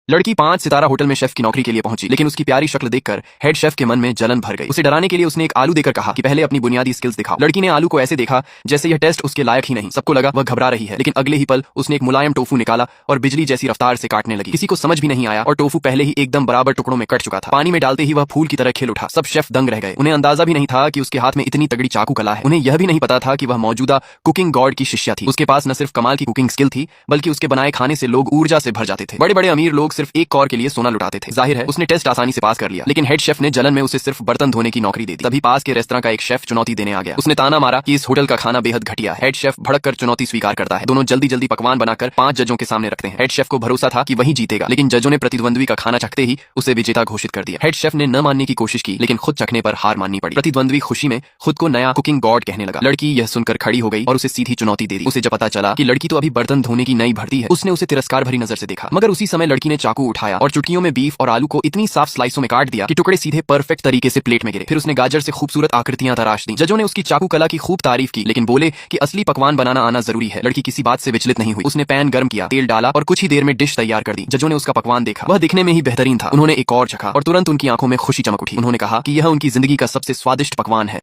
लड़की 5 सितारा होटल में शेफ की नौकरी के लिए पहुंची, लेकिन उसकी प्यारी शक्ल देखकर हेड शेफ के मन में जलन भर गई। उसे डराने के लिए उसने एक आलू देकर कहा कि पहले अपनी बुनियादी स्किल्स दिखाओ। लड़की ने आलू को ऐसे देखा जैसे यह टेस्ट उसके लायक ही नहीं। सबको लगा वह घबरा रही है, लेकिन अगले ही पल उसने एक मुलायम टोफू निकाला और बिजली जैसी रफ्तार से काटने लगी। किसी को समझ भी नहीं आया और टोफू पहले ही एकदम बराबर टुकड़ों में कट चुका था। पानी में डालते ही वह फूल की तरह खिल उठा। सब शेफ दंग रह गए। उन्हें अंदाजा भी नहीं था कि उसके हाथ में इतनी तगड़ी चाकू कला है। उन्हें यह भी नहीं पता था कि वह मौजूदा कुकिंग गॉड की शिष्या थी। उसके पास न सिर्फ कमाल की कुकिंग स्किल थी, बल्कि उसके बनाए खाने से लोग ऊर्जा से भर जाते थे। बड़े बड़े अमीर लोग सिर्फ एक कौर के लिए सोना लुटाते थे। जाहिर है उसने टेस्ट आसानी से पास कर लिया, लेकिन हेड शेफ ने जलन में उसे सिर्फ बर्तन धोने की नौकरी दे दी। तभी पास के रेस्तरां का एक शेफ चुनौती देने आ गया। उसने ताना मारा कि इस होटल का खाना बेहद घटिया है। हेड शेफ भड़क कर चुनौती स्वीकार करता है। दोनों जल्दी जल्दी पकवान बनाकर 5 जजों के सामने रखते हैं। हेड शेफ को भरोसा था कि वही जीतेगा, लेकिन जजों ने प्रतिद्वंद्वी का खाना चखते ही उसे विजेता घोषित कर दिया। हेड शेफ ने न मानने की कोशिश की, लेकिन खुद चखने पर हार माननी पड़ी। प्रतिद्वंद्वी खुशी में खुद को नया कुकिंग गॉड कहने लगा। लड़की यह सुनकर खड़ी हो गई और उसे सीधी चुनौती दे दी। उसे जब पता चला कि लड़की तो अभी बर्तन धोने की नई भर्ती है, उसने उसे तिरस्कार भरी नजर से देखा। मगर उसी समय लड़की ने चाकू उठाया और चुटकियों में बीफ और आलू को इतनी साफ स्लाइसों में काट दिया कि टुकड़े सीधे परफेक्ट तरीके से प्लेट में गिरे। फिर उसने गाजर से खूबसूरत आकृतियां तराश दी। जजों ने उसकी चाकू कला की खूब तारीफ की, लेकिन बोले कि असली पकवान बनाना आना जरूरी है। लड़की किसी बात से विचलित नहीं हुई। उसने पैन गर्म किया, तेल डाला और कुछ ही देर में डिश तैयार कर दी। जजों ने उसका पकवान देखा, वह दिखने में ही बेहतरीन था। उन्होंने एक और चखा और तुरंत उनकी आंखों में खुशी चमक उठी। उन्होंने कहा कि यह उनकी जिंदगी का सबसे स्वादिष्ट पकवान है।